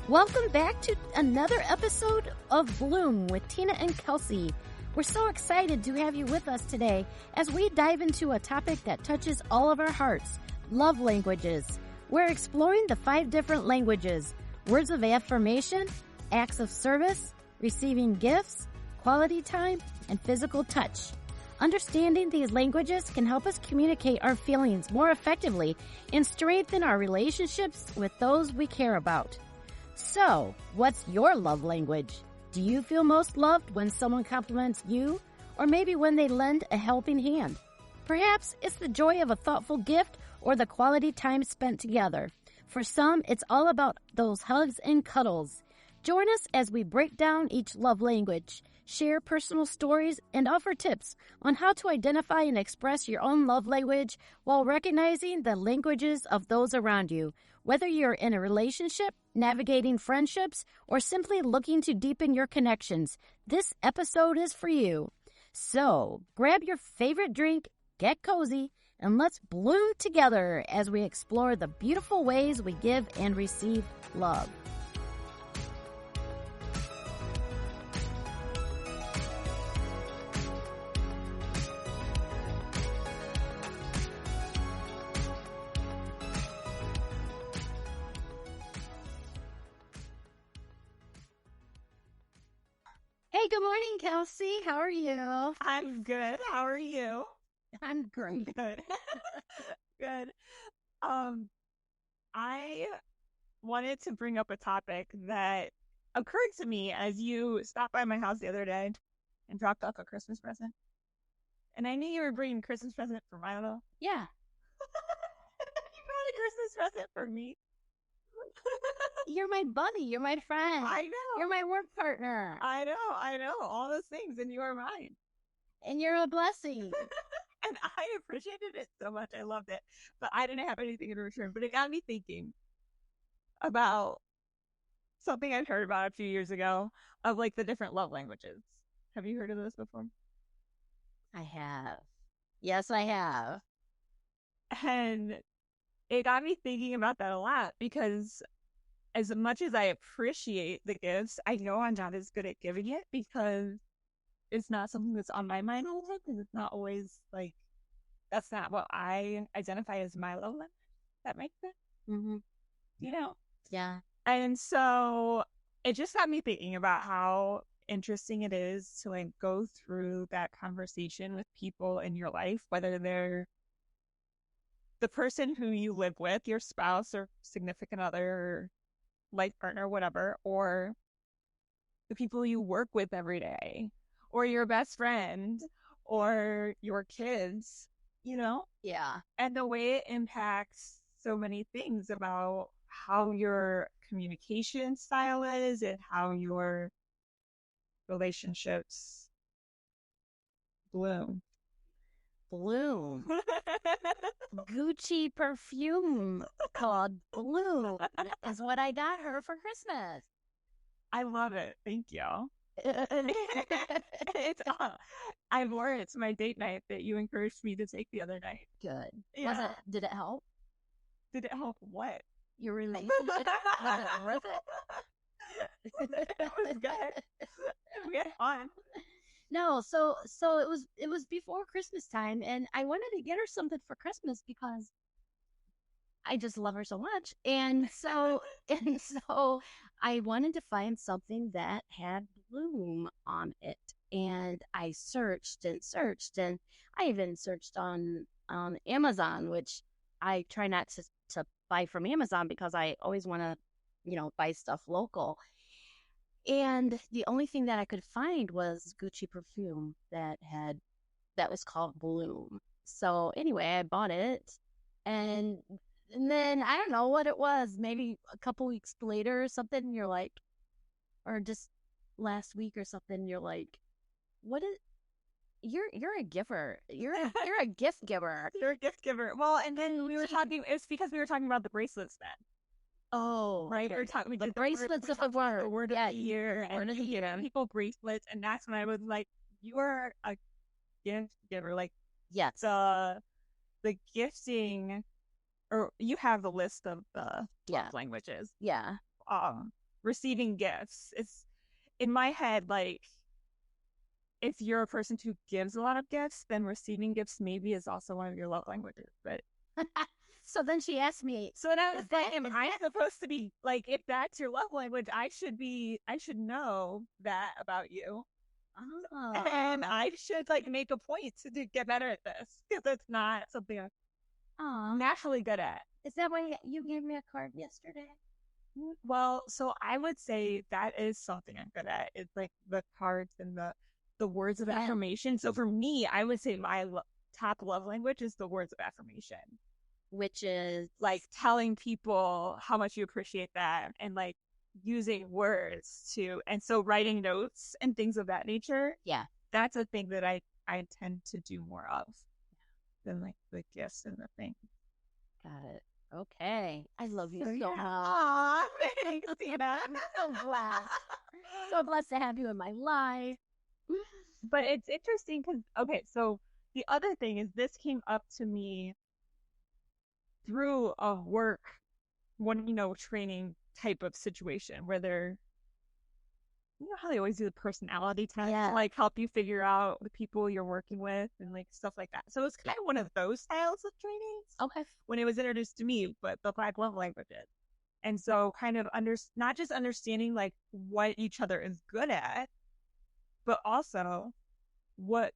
Welcome back to another episode of Bloom with Tina and Kelsey. We're so excited to have you with us today as we dive into a topic that touches all of our hearts, love languages. We're exploring the 5 different languages: words of affirmation, acts of service, receiving gifts, quality time, and physical touch. Understanding these languages can help us communicate our feelings more effectively and strengthen our relationships with those we care about. So, what's your love language? Do you feel most loved when someone compliments you, or maybe when they lend a helping hand? Perhaps it's the joy of a thoughtful gift or the quality time spent together. For some, it's all about those hugs and cuddles. Join us as we break down each love language, share personal stories, and offer tips on how to identify and express your own love language while recognizing the languages of those around you. Whether you're in a relationship, navigating friendships, or simply looking to deepen your connections, this episode is for you. So, grab your favorite drink, get cozy, and let's bloom together as we explore the beautiful ways we give and receive love. Hey, good morning, Kelsey. How are you? I'm good. How are you? I'm great. Good. Good. I wanted to bring up a topic that occurred to me as you stopped by my house the other day and dropped off a Christmas present. And I knew you were bringing a Christmas present for Milo. Yeah. You brought a Christmas present for me. You're my buddy. You're my friend. I know. You're my work partner. I know. All those things, and you are mine. And you're a blessing. And I appreciated it so much. I loved it. But I didn't have anything in return. But it got me thinking about something I'd heard about a few years ago of like the different love languages. Have you heard of this before? I have. Yes, I have. And it got me thinking about that a lot because as much as I appreciate the gifts, I know I'm not as good at giving it because it's not something that's on my mind all the time, because it's not always like, that's not what I identify as my love language. That makes sense? Mm-hmm. You know? Yeah. And so it just got me thinking about how interesting it is to like go through that conversation with people in your life, whether they're the person who you live with, your spouse or significant other, or life partner, whatever, or the people you work with every day, or your best friend, or your kids, you know? Yeah. And the way it impacts so many things about how your communication style is and how your relationships bloom. Bloom. Gucci perfume called Bloom is what I got her for Christmas. I love it. Thank you. It's I wore it to my date night that you encouraged me to take the other night. Good. Yeah. Did it help? Did it help what? Your relationship? Was it worth it? It was good. We had fun. No, so it was before Christmas time, and I wanted to get her something for Christmas because I just love her so much. And so I wanted to find something that had bloom on it. And I searched and searched, and I even searched on Amazon, which I try not to buy from Amazon because I always want to, buy stuff local. And the only thing that I could find was Gucci perfume that was called Bloom. So anyway, I bought it, and then I don't know what it was. Maybe a couple weeks later or something, you're like, or just last week or something, you're like, what is? You're a giver. You're a gift giver. You're a gift giver. Well, and then we were talking. It's because we were talking about the bracelets then. Oh, right. We're talking the bracelets of the word. Yeah, year and people bracelets, and that's when I was like, you are a gift giver. Like, yes, the gifting, or you have the list of the yeah. languages. Yeah. receiving gifts. It's in my head, like, if you're a person who gives a lot of gifts, then receiving gifts maybe is also one of your love languages. But So then she asked me, so now it's like, am I supposed to be like, if that's your love language, I should know that about you. oh, And I should like make a point to get better at this because it's not something I'm oh, naturally good at. is that why you gave me a card yesterday? Well, so I would say that is something I'm good at. It's like the cards and the words of affirmation. So for me, I would say my top love language is the words of affirmation, Which is like telling people how much you appreciate that and like using words to, and so writing notes and things of that nature. yeah, That's a thing that I tend to do more of than like the gifts and the thing. got it. Okay, I love you so much. Aw, thanks, Tina. I'm so glad. So blessed to have you in my life. But it's interesting because, okay, so the other thing is this came up to me through a work, training type of situation where how they always do the personality test to like help you figure out the people you're working with and like stuff like that. So it's kind of one of those styles of trainings. Okay. When it was introduced to me, but the 5 love languages. And so kind of not just understanding like what each other is good at, but also how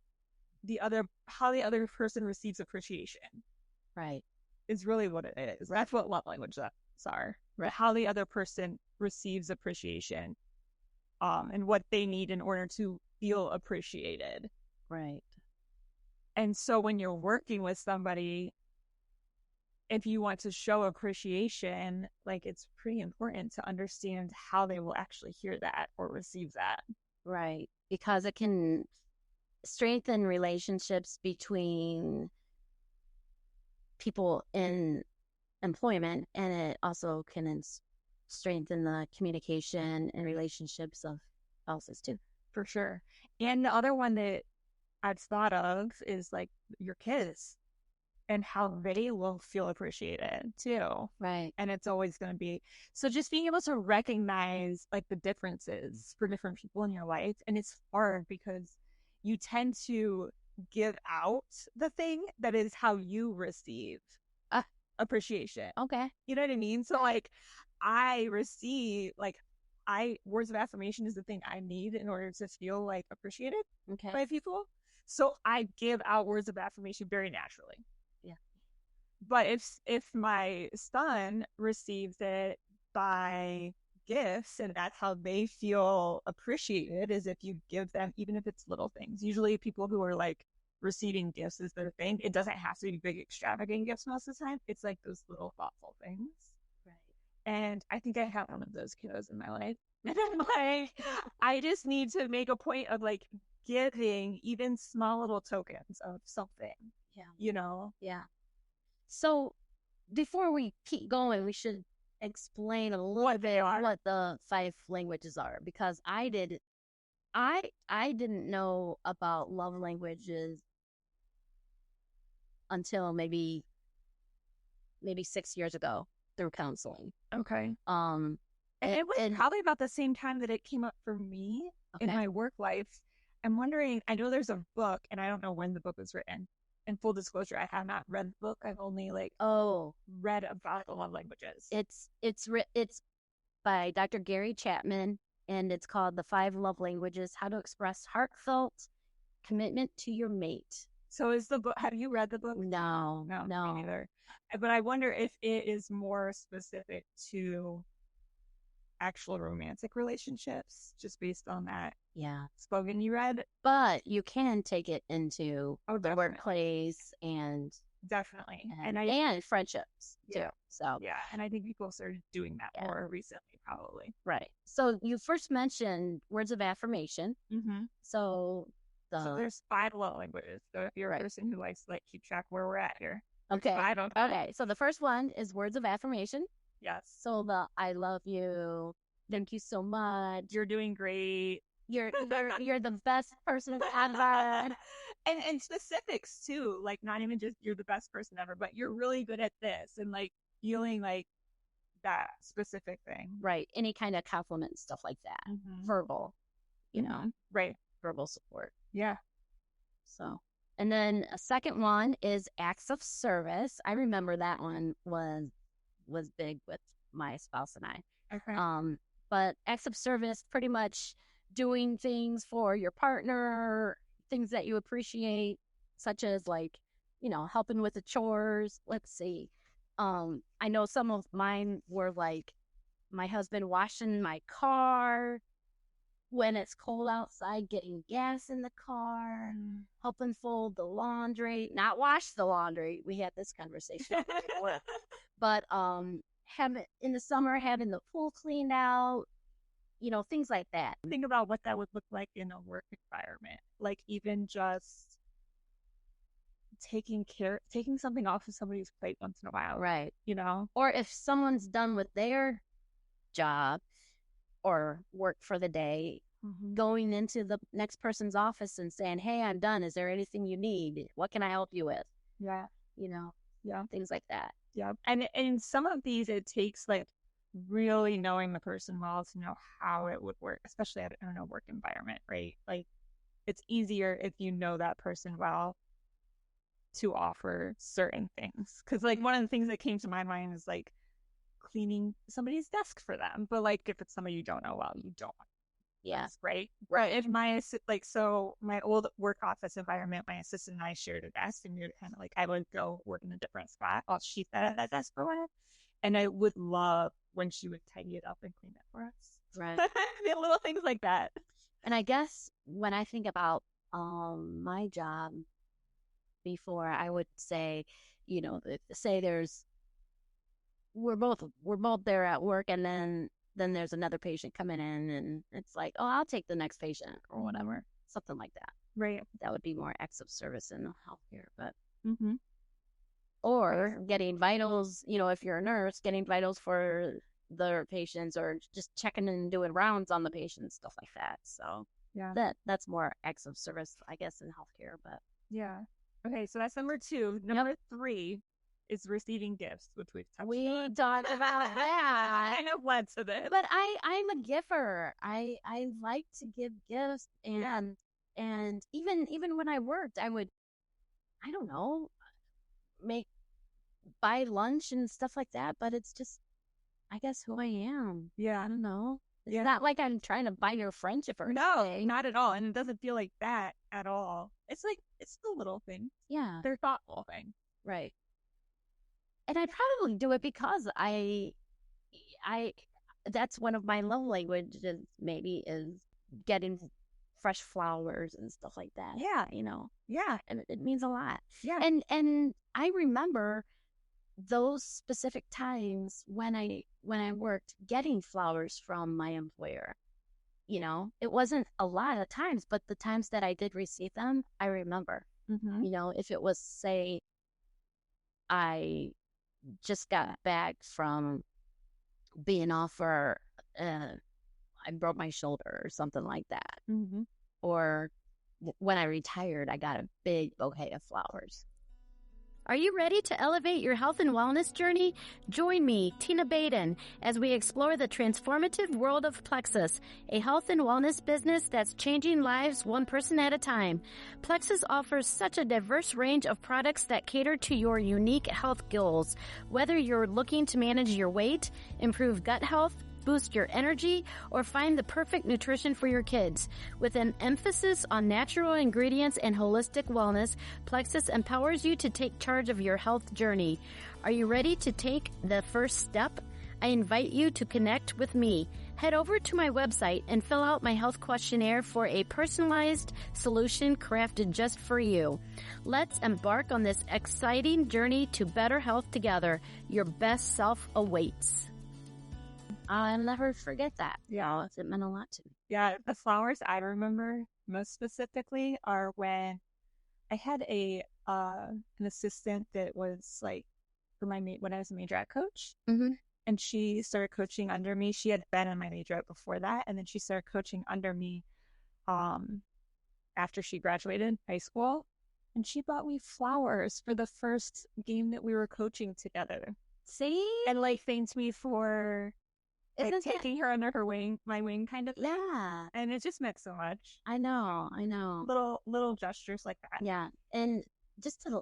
the other person receives appreciation. Right. Is really what it is. That's what love languages are. Right? How the other person receives appreciation, and what they need in order to feel appreciated. Right. And so when you're working with somebody, if you want to show appreciation, like it's pretty important to understand how they will actually hear that or receive that. Right. Because it can strengthen relationships between people in employment, and it also can strengthen the communication and relationships of spouses too. For sure. And the other one that I've thought of is like your kids and how they will feel appreciated too. Right. And it's always going to be, so just being able to recognize like the differences for different people in your life. And it's hard because you tend to give out the thing that is how you receive appreciation. Okay. You know what I mean? So like I receive words of affirmation is the thing I need in order to feel like appreciated by people. So I give out words of affirmation very naturally. Yeah. But if my son receives it by gifts and that's how they feel appreciated, is if you give them, even if it's little things. Usually people who are like receiving gifts is their thing. It doesn't have to be big extravagant gifts most of the time. It's like those little thoughtful things. Right. And I think I have one of those kiddos in my life. And I'm like, I just need to make a point of like giving even small little tokens of something. Yeah. Yeah. So before we keep going, we should explain a little what they are, what the 5 languages are, because I didn't know about love languages until maybe 6 years ago through counseling. Okay. And it was probably about the same time that it came up for me in my work life. I'm wondering, I know there's a book and I don't know when the book was written. In full disclosure, I have not read the book. I've only read about the love languages. It's by Dr. Gary Chapman, and it's called The 5 Love Languages: How to Express Heartfelt Commitment to Your Mate. So is the book, have you read the book? No. Me neither. But I wonder if it is more specific to actual romantic relationships, just based on that slogan you read. But you can take it into the workplace and friendships too. So and I think people started doing that more recently, probably. Right. So you first mentioned words of affirmation. Mm-hmm. So there's 5 love languages. So if you're a person who likes to like keep track where we're at here. Okay. Okay. So the first one is words of affirmation. Yes. So the I love you. Thank you so much. You're doing great. You're the best person ever. And specifics too. Like not even just you're the best person ever, but you're really good at this, and like feeling like that specific thing. Right. Any kind of compliment, stuff like that. Verbal, Right. verbal support. Yeah. So, and then a second one is acts of service. I remember that one was big with my spouse and I. Okay. But acts of service, pretty much doing things for your partner, things that you appreciate, such as like, helping with the chores. Let's see. I know some of mine were like my husband washing my car when it's cold outside, getting gas in the car, helping fold the laundry, not wash the laundry. We had this conversation. But having in the summer, having the pool cleaned out, things like that. Think about what that would look like in a work environment. Like even just taking something off of somebody's plate once in a while. Right. Or if someone's done with their job or work for the day, going into the next person's office and saying, hey, I'm done. Is there anything you need? What can I help you with? Yeah. Yeah. Things like that. Yeah. And in some of these, it takes like really knowing the person well to know how it would work, especially at a work environment, right? Like it's easier if you know that person well to offer certain things. Because like one of the things that came to my mind is like cleaning somebody's desk for them. But like if it's somebody you don't know well, you don't. Yeah. Right. If my old work office environment, my assistant and I shared a desk, and we were kind of like, I would go work in a different spot while she sat at that desk for a while. And I would love when she would tidy it up and clean it for us. Right. The little things like that. And I guess when I think about my job before, I would say, say we're both there at work, and then there's another patient coming in, and it's like, oh, I'll take the next patient or whatever, something like that. Right. That would be more acts of service in healthcare, but or getting vitals, if you're a nurse, getting vitals for the patients, or just checking and doing rounds on the patients, stuff like that. So yeah, that's more acts of service, I guess, in healthcare. But yeah. Okay, so that's number 2. Number 3 is receiving gifts, which we've talked about that. I know led to this, but I'm a giver. I like to give gifts, and even when I worked, I would, I don't know, buy lunch and stuff like that. But it's just, I guess, who I am. Yeah, I don't know. It's not like I'm trying to buy your friendship or anything. No, not at all. And it doesn't feel like that at all. It's like, it's the little things. Yeah. They're thoughtful things. Right. And I probably do it because I that's one of my love languages, maybe, is getting fresh flowers and stuff like that. Yeah. Yeah. And it means a lot. Yeah. And I remember those specific times when I worked, getting flowers from my employer. It wasn't a lot of times, but the times that I did receive them, I remember. If it was, say, I just got back from being off for, I broke my shoulder or something like that. Or when I retired, I got a big bouquet of flowers. Are you ready to elevate your health and wellness journey? Join me, Tina Baden, as we explore the transformative world of Plexus, a health and wellness business that's changing lives one person at a time. Plexus offers such a diverse range of products that cater to your unique health goals. Whether you're looking to manage your weight, improve gut health, boost your energy, or find the perfect nutrition for your kids. With an emphasis on natural ingredients and holistic wellness, Plexus empowers you to take charge of your health journey. Are you ready to take the first step? I invite you to connect with me. Head over to my website and fill out my health questionnaire for a personalized solution crafted just for you. Let's embark on this exciting journey to better health together. Your best self awaits. I'll never forget that. Yeah, it meant a lot to me. Yeah, the flowers I remember most specifically are when I had an assistant that was like for when I was a major ed coach, and she started coaching under me. She had been in my major ed before that, and then she started coaching under me after she graduated high school, and she bought me flowers for the first game that we were coaching together. See? And like thanked me for like taking her under her wing, my wing kind of thing. Yeah. And it just meant so much. I know. Little gestures like that. Yeah. And just to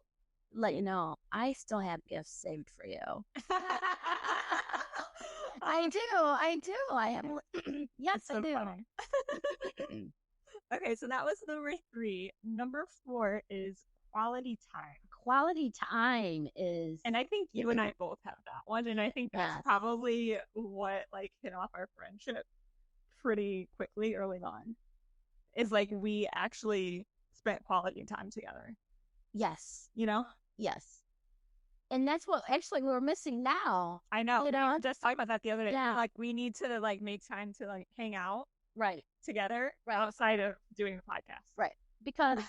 let you know, I still have gifts saved for you. I do. I have. Yes, I do. Okay, so that was number 3. Number 4 is quality time. Quality time is, and I think you and I both have that one, and I think that's probably what like hit off our friendship pretty quickly early on. Is like we actually spent quality time together. Yes. You know? Yes. And that's what actually we're missing now. I know. You know, I'm just talking about that the other day. Yeah. Like we need to like make time to like hang out together outside of doing the podcast. Right. Because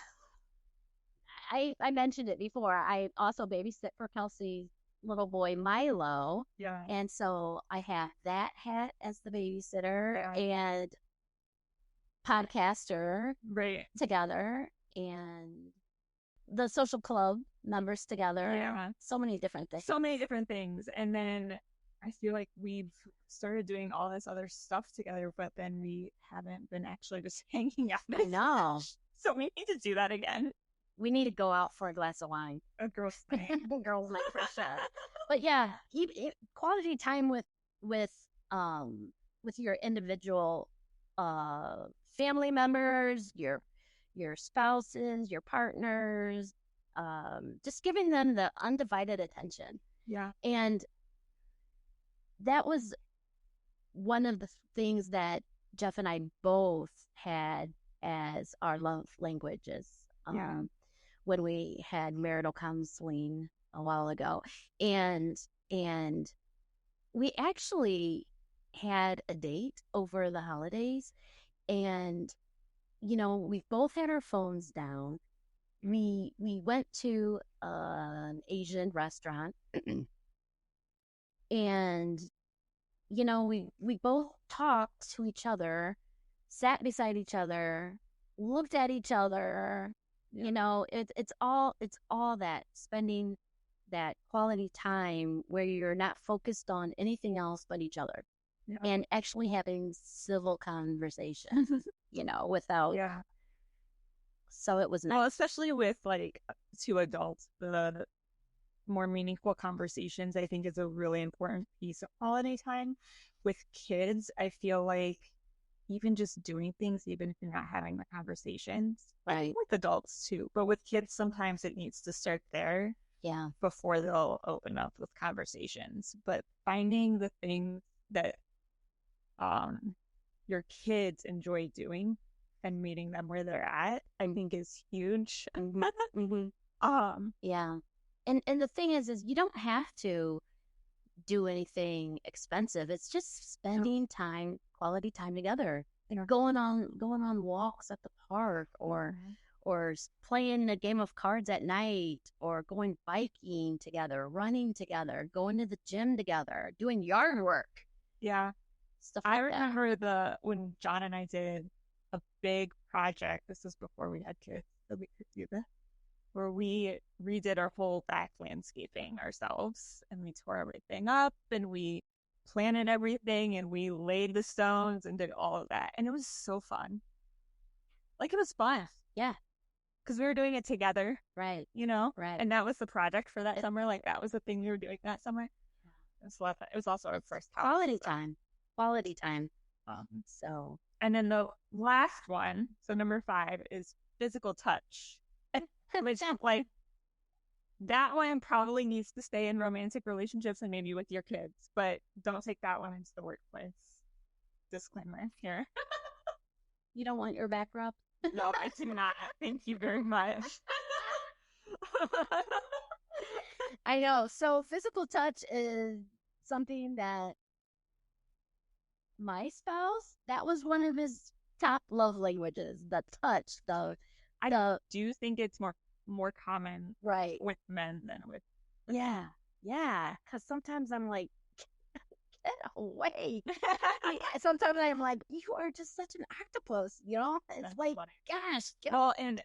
I mentioned it before. I also babysit for Kelsey's little boy Milo. Yeah. And so I have that hat as the babysitter and podcaster together and the social club members together. Yeah. So many different things. And then I feel like we've started doing all this other stuff together, but then we haven't been actually just hanging out. I know. So we need to do that again. We need to go out for a glass of wine. A girl's night. A girl's night for sure. But yeah, quality time with your individual family members, your spouses, your partners, just giving them the undivided attention. Yeah. And that was one of the things that Jeff and I both had as our love languages. When we had marital counseling a while ago. And we actually had a date over the holidays, and you know, we both had our phones down. We went to an Asian restaurant and you know, we both talked to each other, sat beside each other, looked at each other. You know, it's all that, spending that quality time where you're not focused on anything else but each other and actually having civil conversations, you know, without. Yeah. So it was nice. Well, especially with like 2 adults, the more meaningful conversations, I think, is a really important piece of quality time. With kids, I feel like even just doing things, even if you're not having the conversations, with adults too, but with kids, sometimes it needs to start there before they'll open up with conversations. But finding the things that your kids enjoy doing and meeting them where they're at, I think is huge. Yeah. And the thing is you don't have to do anything expensive. It's just spending time, quality time together. You know, going on walks at the park, or playing a game of cards at night, or going biking together, running together, going to the gym together, doing yard work. Yeah. Stuff like I remember when John and I did a big project. This was before we had kids, so we could do this, where we redid our whole back landscaping ourselves, and we tore everything up, and we planted everything, and we laid the stones and did all of that. And it was so fun. Like, it was fun. Yeah. Because we were doing it together. Right. You know? Right. And that was the project for that summer. Like, that was the thing we were doing that summer. Yeah. It was also our first house. Quality time. So. And then the last one, so number 5, is physical touch. Which, like, that one probably needs to stay in romantic relationships and maybe with your kids, but don't take that one into the workplace. Disclaimer here. You don't want your back rubbed? No, I do not. Thank you very much. I know. So physical touch is something that my spouse, that was one of his top love languages, the touch, I do think it's more common with men than with because sometimes I'm like, get away. Sometimes I'm like, you are just such an octopus, you know? It's that's like funny. Gosh. Well, and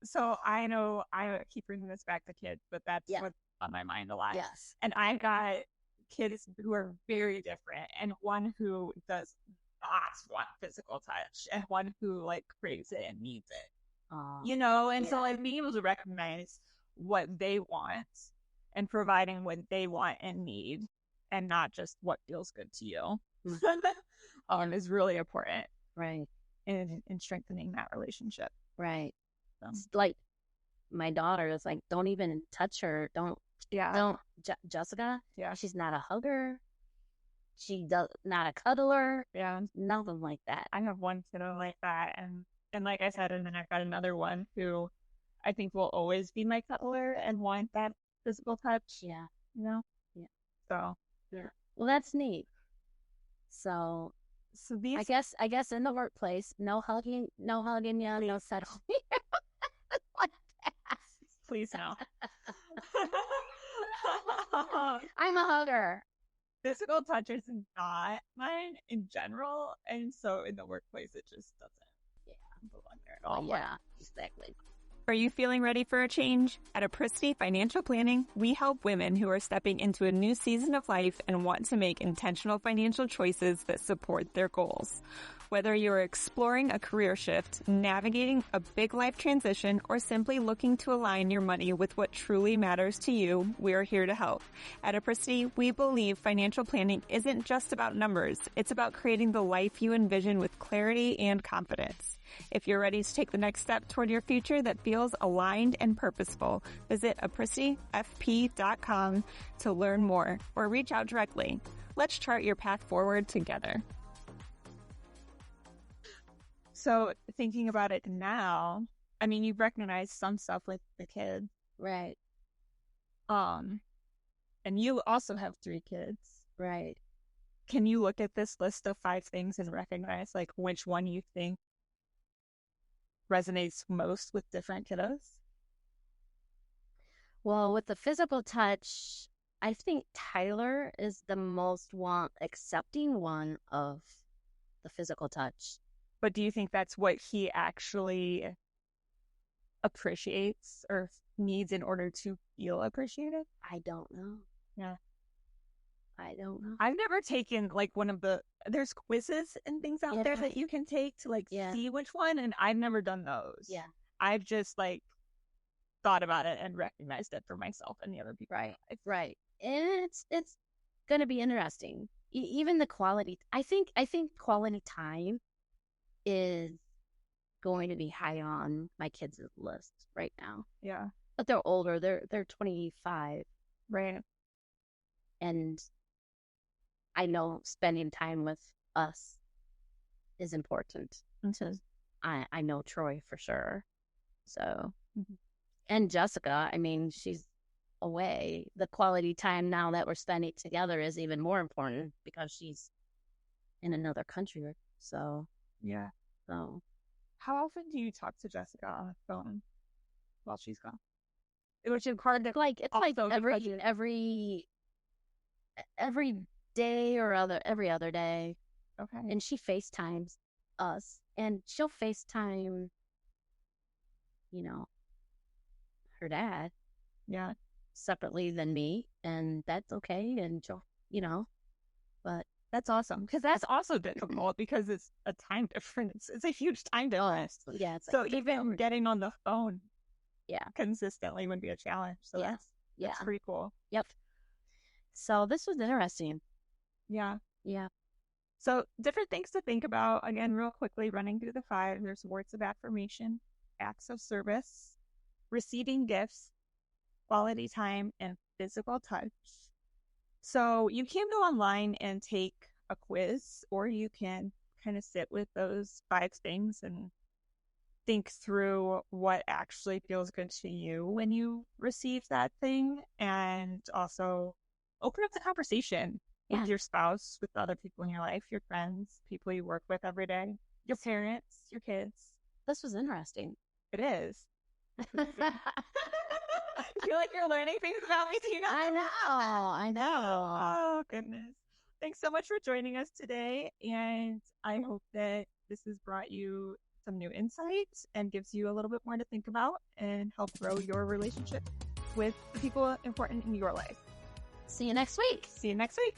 so I know I keep bringing this back to kids, but that's what on my mind a lot. Yes. And I got kids who are very different, and one who does not want physical touch, and one who like craves it and needs it. And so like being able to recognize what they want and providing what they want and need, and not just what feels good to you, is really important. Right. In strengthening that relationship. Right. So. It's like my daughter is like, don't even touch her. Don't. Jessica. Yeah. She's not a hugger. She does not a cuddler. Yeah. Nothing like that. I have one kiddo like that, and like I said, and then I've got another one who I think will always be my cuddler and want that physical touch. Yeah. Yeah. So. Yeah. Well, that's neat. So these, I guess in the workplace, no hugging, no settling. Please no. I'm a hugger. Physical touch is not mine in general, and so in the workplace it just doesn't belong there at all. Yeah, exactly. Are you feeling ready for a change? At Apricity Financial Planning, we help women who are stepping into a new season of life and want to make intentional financial choices that support their goals. Whether you're exploring a career shift, navigating a big life transition, or simply looking to align your money with what truly matters to you, we're here to help. At Apricity, we believe financial planning isn't just about numbers. It's about creating the life you envision with clarity and confidence. If you're ready to take the next step toward your future that feels aligned and purposeful, visit apricityfp.com to learn more or reach out directly. Let's chart your path forward together. So thinking about it now, I mean, you've recognized some stuff with the kids. Right. And you also have 3 kids. Right. Can you look at this list of 5 things and recognize like which one you think resonates most with different kiddos? Well, with the physical touch, I think Tyler is the most accepting one of the physical touch. But do you think that's what he actually appreciates or needs in order to feel appreciated? I don't know. Yeah. I don't know. I've never taken like there's quizzes and things out there that you can take to like see which one, and I've never done those. Yeah. I've just like thought about it and recognized it for myself and the other people. Right. And it's going to be interesting. Even the quality. I think quality time is going to be high on my kids' list right now. Yeah. But they're older. They're 25. Right. And I know spending time with us is important. Mm-hmm. I know Troy for sure. So, and Jessica, I mean, she's away. The quality time now that we're spending together is even more important because she's in another country. So, yeah. So, how often do you talk to Jessica on the phone while she's gone? Which is hard to it's like every day or every other day. Okay. And she FaceTimes us, and she'll FaceTime, her dad. Yeah. Separately than me, and that's okay. And she'll, but that's awesome because that's also difficult because it's a time difference. It's a huge time difference. Yeah. So even getting on the phone, yeah, consistently would be a challenge. So that's pretty cool. Yep. So this was interesting. Yeah. Yeah. So different things to think about. Again, real quickly, running through the 5. There's words of affirmation, acts of service, receiving gifts, quality time, and physical touch. So you can go online and take a quiz, or you can kind of sit with those 5 things and think through what actually feels good to you when you receive that thing, and also open up the conversation with your spouse, with other people in your life, your friends, people you work with every day, your parents, your kids. This was interesting. It is. I feel like you're learning things about me, Tina. I know. Oh, goodness. Thanks so much for joining us today. And I hope that this has brought you some new insights and gives you a little bit more to think about and help grow your relationship with the people important in your life. See you next week. See you next week.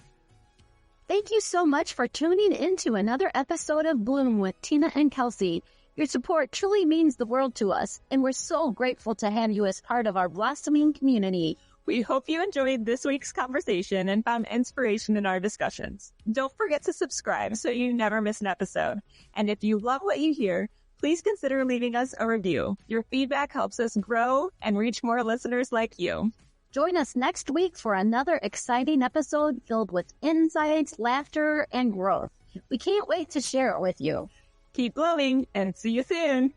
Thank you so much for tuning into another episode of Bloom with Tina and Kelsey. Your support truly means the world to us, and we're so grateful to have you as part of our blossoming community. We hope you enjoyed this week's conversation and found inspiration in our discussions. Don't forget to subscribe so you never miss an episode. And if you love what you hear, please consider leaving us a review. Your feedback helps us grow and reach more listeners like you. Join us next week for another exciting episode filled with insights, laughter, and growth. We can't wait to share it with you. Keep blooming and see you soon.